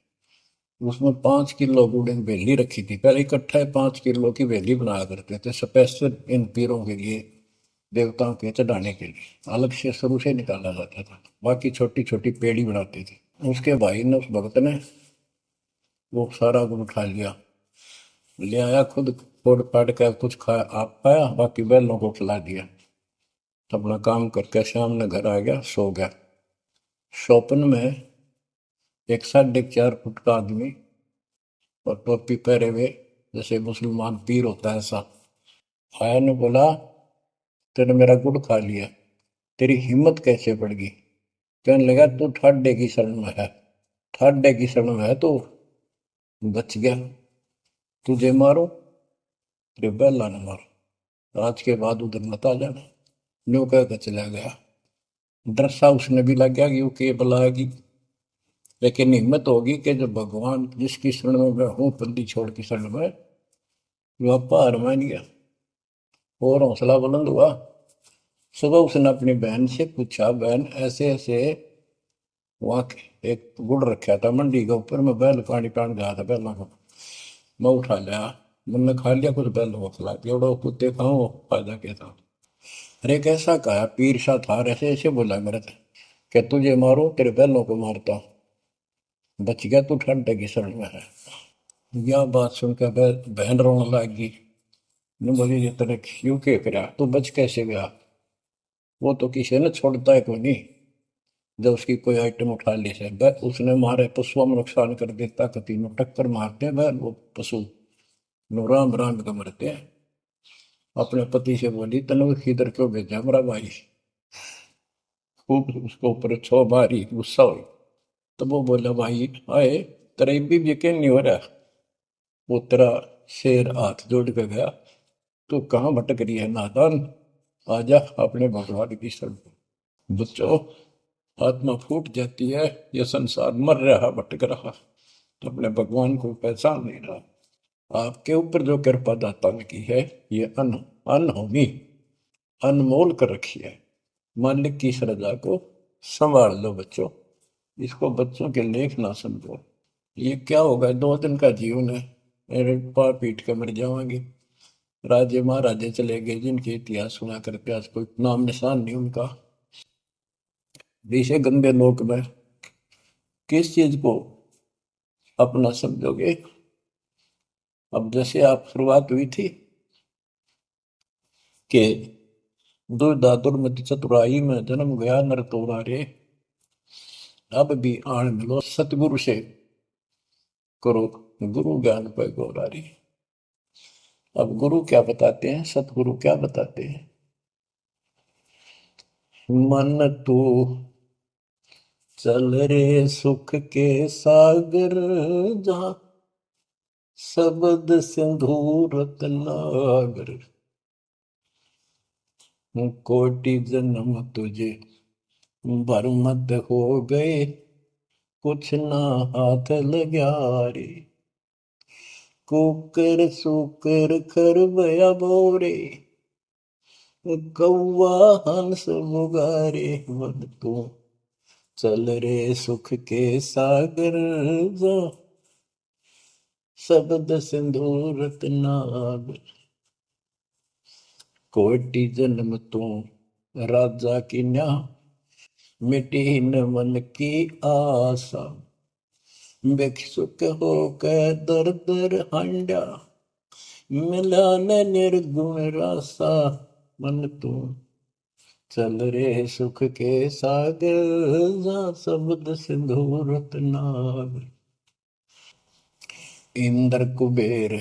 उसमें 5 किलो गुड़ की बेली रखी थी, पहले इकट्ठा 5 किलो की बेली बनाया करते थे स्पेशल इन पीरों के लिए, देवताओं के चढ़ाने के लिए अलग से शुरू से निकाला जाता था। बाकी छोटी छोटी पेड़ी बनाते थे। उसके भाई ने, उस भगत ने, वो सारा गुड़ उठा लिया, ले आया, खुद फोड़ फाड़ कर कुछ खाया, आप खाया, बाकी बैलों को खिला दिया। अपना काम करके शाम में घर आ गया, सो गया। स्वप्न में एक 4.5 फुट का आदमी और टोपी पहरे हुए, जैसे मुसलमान पीर होता है ऐसा, आया ने बोला, तेने मेरा गुड़ खा लिया, तेरी हिम्मत कैसे बढ़ गई? कहने लगा, तू ठाड्डे की शरण में है, ठाड्डे की शरण में है तो बच गया, तुझे मारो तेरे बैला ने मारो, आज के बाद उधर मत आ जाना। न्यू कह के चला गया। डर सा उसने भी लग गया कि ये बुलाएगी, लेकिन हिम्मत होगी कि जब भगवान जिसकी शरण में मैं हूँ, बंदी छोड़ की शरण में, वो आपा हार मान गया और हौसला बुलंद हुआ। सुबह उसने अपनी बहन से पूछा, बहन ऐसे ऐसे वहां एक गुड़ रखा था मंडी के ऊपर, मैं बैल पानी पान गया था बैलों को, मैं उठा लिया, मैंने खा लिया, कुछ बैलों को खिला दिया, उड़ो कुत्ते खाओ, फायदा क्या था? अरे कैसा कहा, पीर सा था, ऐसे ऐसे बोला मेरे से कि तुझे मारो तेरे बैलों को मारता, बच गया तू ठंडे की शरण में है। यह बात सुनकर बहन रोने लगी। ने बोली, ये तेरे क्यों के फिरा, तू बच कैसे गया? वो तो किसी ने छोड़ता है कोई नहीं, जब उसकी कोई आइटम उठा ली से उसने मारे पशुओं में नुकसान कर देता, कति में टक्कर मारते हैं वह वो पशु नो राम राम का मरते हैं। अपने पति से बोली, तने किधर क्यों भेजा मेरा भाई? खूब उसको ऊपर छो मारी, गुस्सा हुई। तो वो बोला, भाई आए, तेरा भी यकीन नहीं हो रहा? वो तेरा शेर हाथ जोड़ के गया, तू कहाँ भटक रही है नादान, आजा अपने भगवान की शरण। बच्चों, आत्मा फूट जाती है, यह संसार मर रहा, भटक रहा, तो अपने भगवान को पहचान नहीं रहा। आपके ऊपर जो कृपा दाता ने की है, ये अनहोनी अनमोल कर रखी है। मालिक की श्रद्धा को संभाल लो बच्चों, इसको बच्चों के लेख ना समझो। ये क्या होगा, 2 दिन का जीवन है, मेरे पार पीट के मर जाओगे। राजे महाराजे चले गए, जिनके इतिहास सुना करके आज कोई नाम निशान नहीं उनका। इसे गंदे लोक में किस चीज को अपना समझोगे? अब जैसे आप शुरुआत हुई थी कि दुर्दादुर मति चतुराई में जन्म गया नर तोरा रे, अब भी आण मिलो सतगुरु से, करो गुरु ज्ञान पर गौरारी। अब गुरु क्या बताते हैं, सतगुरु क्या बताते हैं? मन तू चल रे सुख के सागर, जहाँ शब्द सिंधु रत्नागर, कोटि जन्म तुझे भरमत हो गए, कुछ ना हाथ लग्या रे। कुकर सुकर खरबया बोरे, कौआ हंस बुगारे। वद तू चल रे सुख के सागर, जा शब्द सिंधु रत्नागर। कोटि जन्म तू राजा की न्या, मिटी न मन की आशा। भिक्षुक होकर दर दर हंडा, मिला न निर्गुण रासा। मन तू चल रे सुख के सागर, जा शब्द सिंधु रत्नागर। इंद्र कुबेर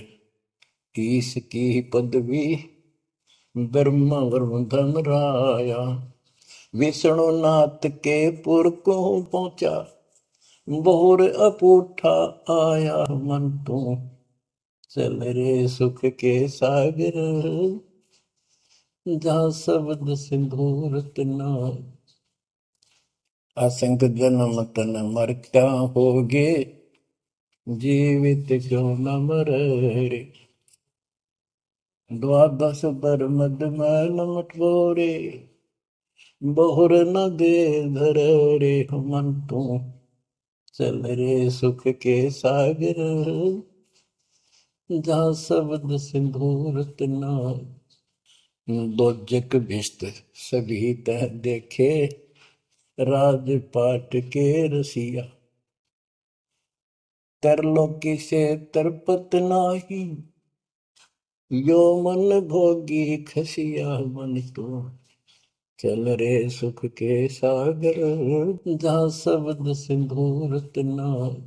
ईश की पदवी, ब्रह्मा वरुण धन राया। विष्णु नाथ के पुर को पहुंचा, बोर अपूठा आया। मन तू चल रे सुख के सागर, जहाँ शब्द सिंधु रत्नागर। असंग जन्म तन मर क्या होगे, जीवित क्यों न मरे रे। द्वादश बर मद मैल मटोरे, बहुर न दे धर रे। मन तू चल रे सुख के सागर, जहाँ शब्द सिंधु रत्नागर। दोजक भिस्त सभी तह देखे, राजपाट के रसिया। तरलोकी से तरपत नाही, यो मन भोगी खसिया। मन तो चल रे सुख के सागर, जहाँ शब्द सिंधु रत्नागर।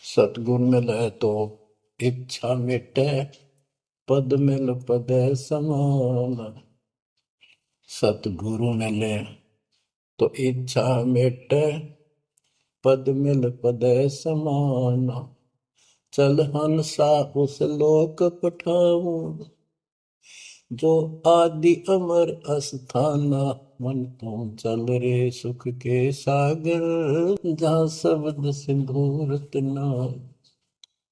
सतगुण मिले तो इच्छा मिटे, पद मिल पद समान। सतगुरु मिले तो इच्छा मिटे, पद मिल पद समान। चल हंसा उस लोक पठाऊं, जो आदि अमर अस्थाना। मन तो चल रे सुख के सागर, जहाँ शब्द सिंधु रत्नागर।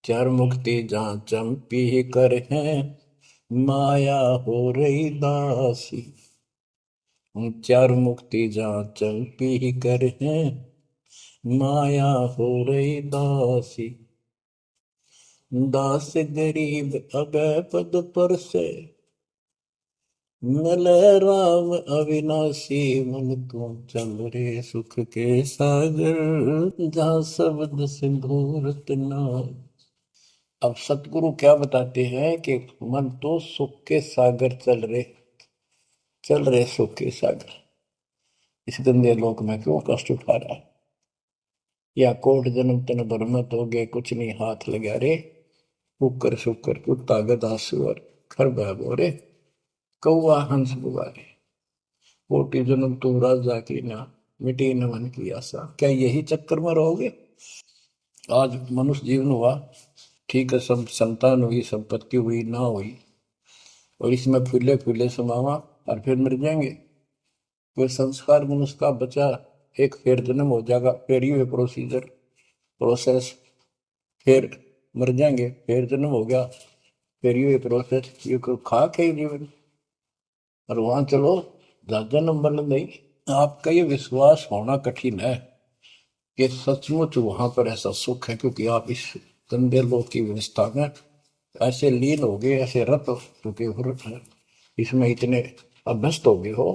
चार मुक्ति जहाँ चंपी कर है, माया हो रही दासी। चार मुक्ति जहाँ चंपी कर है, माया हो रही दासी। दास गरीब अगय पद पर से, मिले राम अविनाशी। मन तू चल रे सुख के सागर, जहाँ शब्द सिंधु रत्नागर। अब सतगुरु क्या बताते हैं कि मन तो सुख के सागर चल रहे सुख के सागर। इस गंदे लोक में क्यों कष्ट उठा रहा है? या कोट जन्म तन भरमत हो गए, कुछ नहीं हाथ लगा रे। कुकर शुकर कुत्ता गधा सुअर खर बोरे, कौआ हंस बुगारे। कोटि जन्म तू राजा की ना, मिटी न मन की आशा। क्या यही चक्कर में रहोगे? आज मनुष्य जीवन हुआ, ठीक है, सब संतान हुई, संपत्ति हुई ना हुई, और इसमें फूले फूले समावा और फिर मर जाएंगे। कोई संस्कार मनुष्य का बचा, एक फिर जन्म हो जाएगा, फिर ये प्रोसीजर प्रोसेस, फिर मर जाएंगे, फिर जन्म हो गया, फिर ये प्रोसेस। ये कोई खाक है जीवन? और वहां चलो ज्यादा नंबर नहीं। आपका ये विश्वास होना कठिन है कि सचमुच वहां पर ऐसा सुख है, क्योंकि आप इस गंदे लोक की व्यवस्था में ऐसे लीन हो गए, ऐसे रत क्योंकि इसमें इतने अभ्यस्त हो गए हो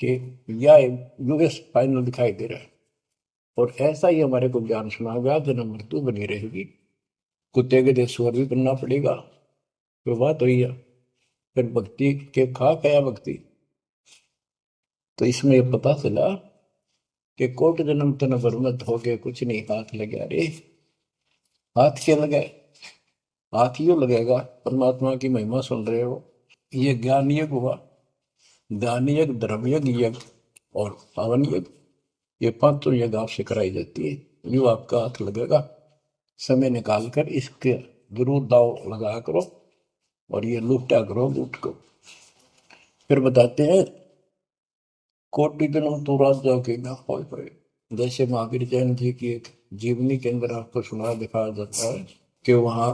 कि या यूएस फाइनल दिखाई दे रहा है। और ऐसा ही हमारे को ज्ञान सुना गया, जन्म मृत्यु बनी रहेगी, कुत्ते के देशवर भी बनना पड़ेगा। तो बात हुई है, फिर भक्ति के खा गया भक्ति। तो इसमें ये पता चला कि कोट जन्म तन बरमत हो गए, कुछ नहीं हाथ लगा रे। हाथ क्या लगा? हाथ यूं लगेगा, परमात्मा की महिमा सुन रहे हो। ये ज्ञान यज्ञ हुआ, दान यज्ञ, धर्म यज्ञ और पावन यज्ञ, ये पांचों यज्ञ आपसे कराई जाती है। यूं आपका हाथ लगेगा समय निकाल कर इसके जरूर दाव लगाया करो और ये लूटा करो लूट को। फिर बताते हैं कोटि जन्म तू राजा के ना होए होए। जैसे महावीर जैन जी की एक जीवनी के अंदर आपको सुना दिखाया जाता है कि वहां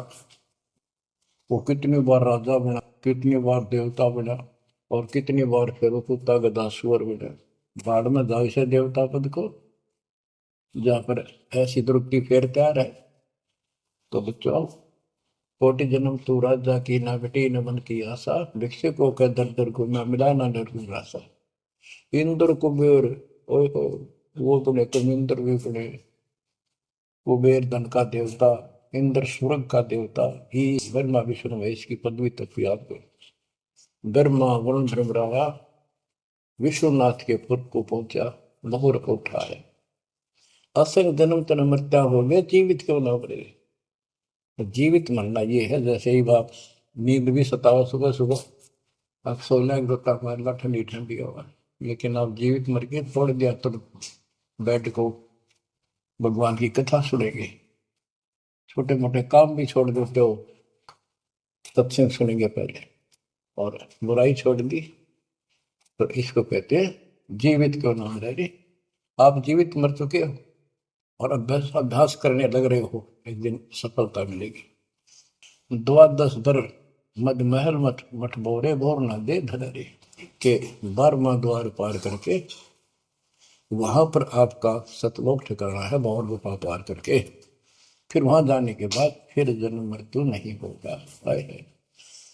वो कितनी बार राजा बना, कितनी बार देवता बना और कितनी बार फिर वो कुत्ता गधा सुअर बना। बाढ़ में जाओ से देवता पद को, जहां पर ऐसी द्रुपति फिर तैयार है। तो बच्चों, कोटि जन्म तू राजा की ना बेटी न मन की आशा, भिक्षुक को कह दर दर को ना मिला ना निर्राशा। इंद्र कुबेर, ओए हो, वो बने कमिंद्र भी बने। कुबेर धन का देवता, इंद्र स्वर्ग का देवता ही ब्रह्मा विष्णु महेश की पदवी तक भी आपको। ब्रह्मा वरुण ब्रह्मरावा विश्वनाथ के पुर को पहुंचा, बहुर को उठाया। असंग जन्म तन मृत्या हो गए, जीवित क्यों ना बने। जीवित मरना ये है, जैसे ही बाप नींद भी सतावा सुबह सुबह आप सो लेंगे तो तक मारना ठंडी ठंडी होगा, लेकिन आप जीवित मर के छोड़ दिया तो बेड को भगवान की कथा सुनेंगे, छोटे मोटे काम भी छोड़ देते हो, सत्संग सुनेंगे पहले, और बुराई छोड़ दी। तो इसको कहते हैं जीवित क्यों ना रह रही। आप जीवित मर चुके हो और अभ्यास अभ्यास करने लग रहे हो, एक दिन सफलता मिलेगी। द्वादश दर मद महल मठ मठ बोरे बोर न दे धरे के 12वां द्वार पार करके वहां पर आपका सतलोक ठिकाना है, भौर गुफा पार करके फिर वहां जाने के बाद फिर जन्म मृत्यु नहीं होगा।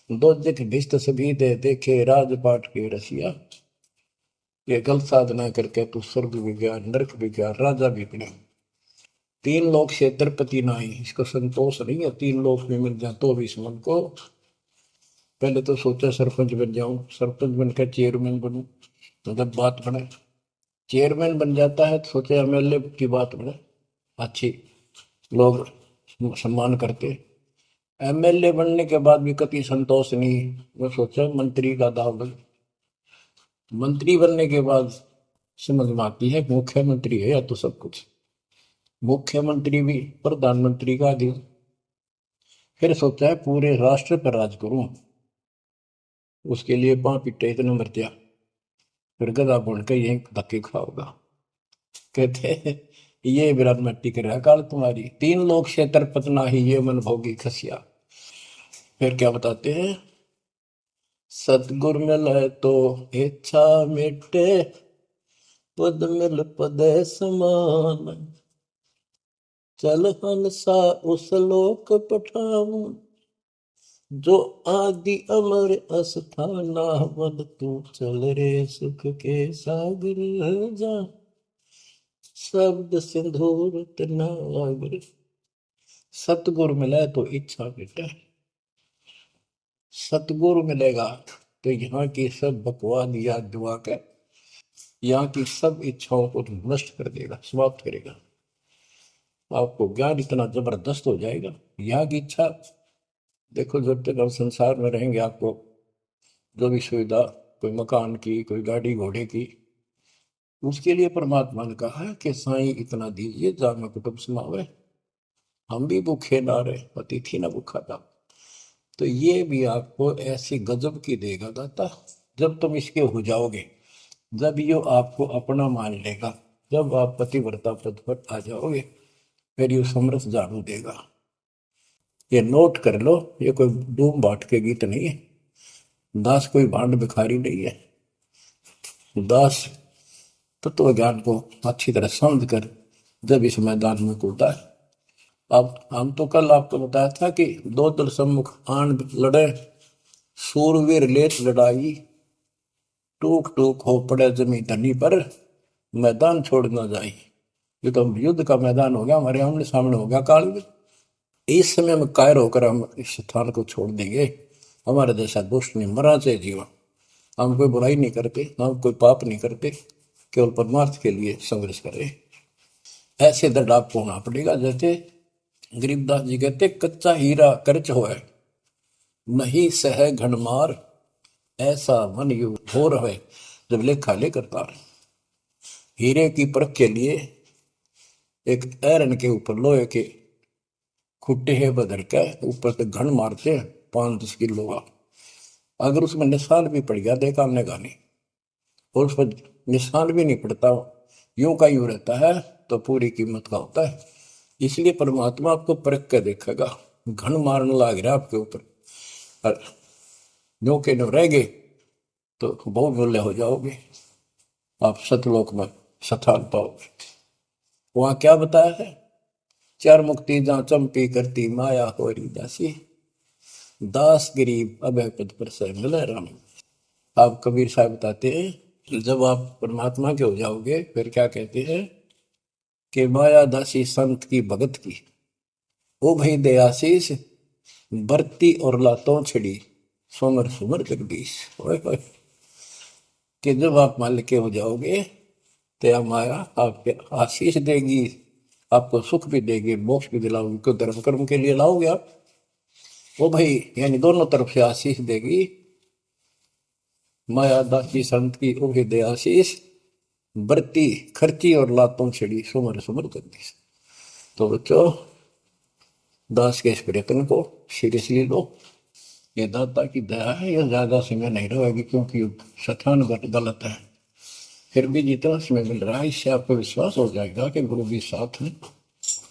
दो जित भिष्ट सभी दे देखे राजपाट के रसिया, ये गलत साधना करके तू स्वर्ग भी गया, नरक भी गया, राजा भी बना। 3 लोक क्षेत्रपति नहीं, इसको संतोष नहीं है। 3 लोक में मिल जाए तो भी इस मन को, पहले तो सोचा सरपंच बन जाऊं, सरपंच बनकर चेयरमैन बनूं, तो जब बात बने चेयरमैन बन जाता है तो सोचे एमएलए की बात बने, अच्छी लोग सम्मान करते। एमएलए बनने के बाद भी कभी संतोष नहीं, मैं सोचा मंत्री का दाव लग। मंत्री बनने के बाद समझ में आती है मुख्यमंत्री है या तो सब कुछ, मुख्यमंत्री भी प्रधानमंत्री का अधीन। फिर सोचा है पूरे राष्ट्र पर राज करूं, उसके लिए पांव पिट्टे इतने मर दिया, फिर गधा बुन के यही धक्के खाओगा। कहते हैं ये विराट मट्टी कर रहा काल तुम्हारी, 3 लोग क्षेत्र पतना ही ये मन भोगी खसिया। फिर क्या बताते हैं, सतगुर मिले तो इच्छा मिटे, पद मिल पद समान, चल हंसा उस लोक पठाऊं, जो आदि अमर अस्थाना, मन तू चल रे सुख के सागर जा, शब्द सिंधुर तनागर। सतगुरु मिले तो इच्छा मिटे, सतगुरु मिलेगा तो यहाँ की सब बकवाद याद दुआ कर, यहाँ की सब इच्छाओं को नष्ट कर देगा, समाप्त करेगा। आपको ज्ञान इतना जबरदस्त हो जाएगा। यहाँ की इच्छा देखो, जब तक हम संसार में रहेंगे आपको जो भी सुविधा, कोई मकान की, कोई गाड़ी घोड़े की, उसके लिए परमात्मा ने कहा है कि साईं इतना दीजिए जान में कुटुंब समावे, हम भी भूखे ना रहे, अतिथि ना भूखा था। तो ये भी आपको ऐसी गजब की देगा दाता, जब तुम इसके हो जाओगे, जब ये आपको अपना मान लेगा, जब आप पतिव्रता पद पर आ जाओगे, फिर ये समरस झाड़ू देगा। ये नोट कर लो, ये कोई डूम बाट के गीत नहीं है, दास कोई भांड भिखारी नहीं है। दास तत्व ज्ञान को अच्छी तरह समझ कर जब इस मैदान में कूदा है। अब हम तो कल आपको बताया था कि 2 दल सम्मुख आन लड़े, सूरवीर लेत लड़ाई, टूक टूक हो पड़े जमी धनी पर, मैदान छोड़ ना जाए। ये तो युद्ध का मैदान हो गया, हमारे आमने सामने हो गया काल में। इस समय में कायर होकर हम इस स्थान को छोड़ देंगे, हमारे जैसा दुष्ट नहीं मरा चाहे जीवन। हम कोई बुराई नहीं करते, हम कोई पाप नहीं करते, केवल परमार्थ के लिए संघर्ष करें। ऐसे दर्द आपको होना पड़ेगा। जैसे गरीबदास जी कहते, कच्चा हीरा करच होए, नहीं सह घनमार, ऐसा मन यु हो रहे जब लेखा ले करता। हीरे की परख के लिए एक ऐरन के ऊपर लोहे के खुट्टे है बदल के ऊपर से घन मारते हैं 5-10 किलो का। अगर उसमें निशान भी पड़ गया देखा हमने गानी, और उस पर निशान भी नहीं पड़ता, यूं का यूं रहता है, तो पूरी कीमत का होता है। इसलिए परमात्मा आपको परख के देखेगा। घन मारने लग रहा है आपके ऊपर, और यूं के नो रह गए तो बहुत मूल्य हो जाओगे, आप सतलोक में स्थान पाओगे। वहां क्या बताया है, चार मुक्ति जहां चंपी करती माया होरी दासी, दास गरीब अभय पद पर से मिले राम। आप कबीर साहब बताते हैं जब आप परमात्मा के हो जाओगे फिर क्या कहते हैं कि माया दासी संत की भगत की, ओ भाई दयाशीष बरती और लातों छड़ी, सोमर सुमर जगदीश। ओए ओए, कि जब आप मालिक के हो जाओगे तो माया आपके आशीष देगी, आपको सुख भी देगी, मोक्ष भी दिलाओगी, क्यों धर्म कर्म के लिए लाओगे आप। वो भाई यानी दोनों तरफ से आशीष देगी। माया दासी संत की ओहे दे आशीष, बरती खर्ची और लातों छड़ी, सुमर सुमर जगदीश। तो बच्चों दास के इस प्रयत्न को सीरियसली लो, ये दाता की दया है, ये ज्यादा समय नहीं रहेगी क्योंकि स्थान गलत है। फिर भी जितना समय मिल रहा है इससे आपको विश्वास हो जाएगा कि गुरु भी साथ है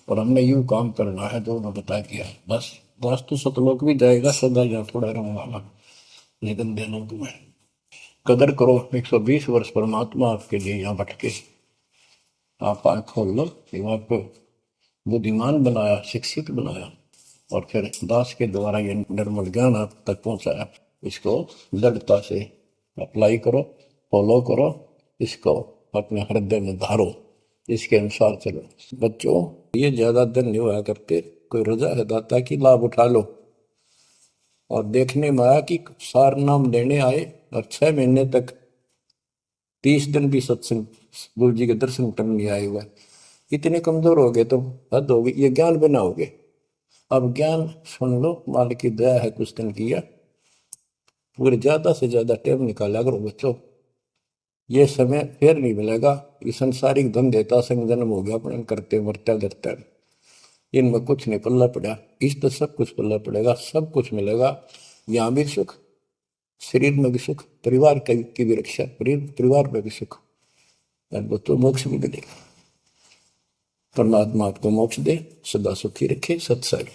और हमने यूं काम करना है जो उन्होंने बता दिया। बस वास्तु सतलोक भी जाएगा सदा या थोड़ा रहूंगा, लेकिन दिनों में कदर करो। 120 वर्ष परमात्मा आपके लिए यहाँ भटके, आप आँख खोल लो, आपको बुद्धिमान बनाया, शिक्षित बनाया, और फिर दास के द्वारा ये निर्मल ज्ञान आप तक पहुंचाया। इसको दृढ़ता से अप्लाई करो, फॉलो करो, इसको अपने हृदय में धारो, इसके अनुसार चलो। बच्चों ये ज्यादा दिन नहीं हुआ करते, कोई रजा है दाता की, लाभ उठा लो। और देखने में आया कि सार नाम लेने आए और 6 महीने तक 30 दिन भी सत्संग गुरु जी के दर्शन करने नहीं आए हुए, इतने कमजोर हो गए तो हद हो गई, ये ज्ञान बिना हो गए। अब ज्ञान सुन लो, मालिक की दया है, कुछ दिन किया, पूरे ज्यादा से ज्यादा टाइम निकाला करो बच्चों, ये समय फिर नहीं मिलेगा। ये संसारिक धन देता संग जन्म हो गया अपने करते मरते डरते, इनमें कुछ नहीं पल्ला पड़ा, इस तो सब कुछ पल्ला पड़ेगा, सब कुछ मिलेगा। यहाँ भी सुख, शरीर में भी सुख, परिवार की भी रक्षा, परिवार में भी सुख, तो मोक्ष भी मिलेगा। परमात्मा आपको मोक्ष दे, सदा सुखी रखे। सत्संग।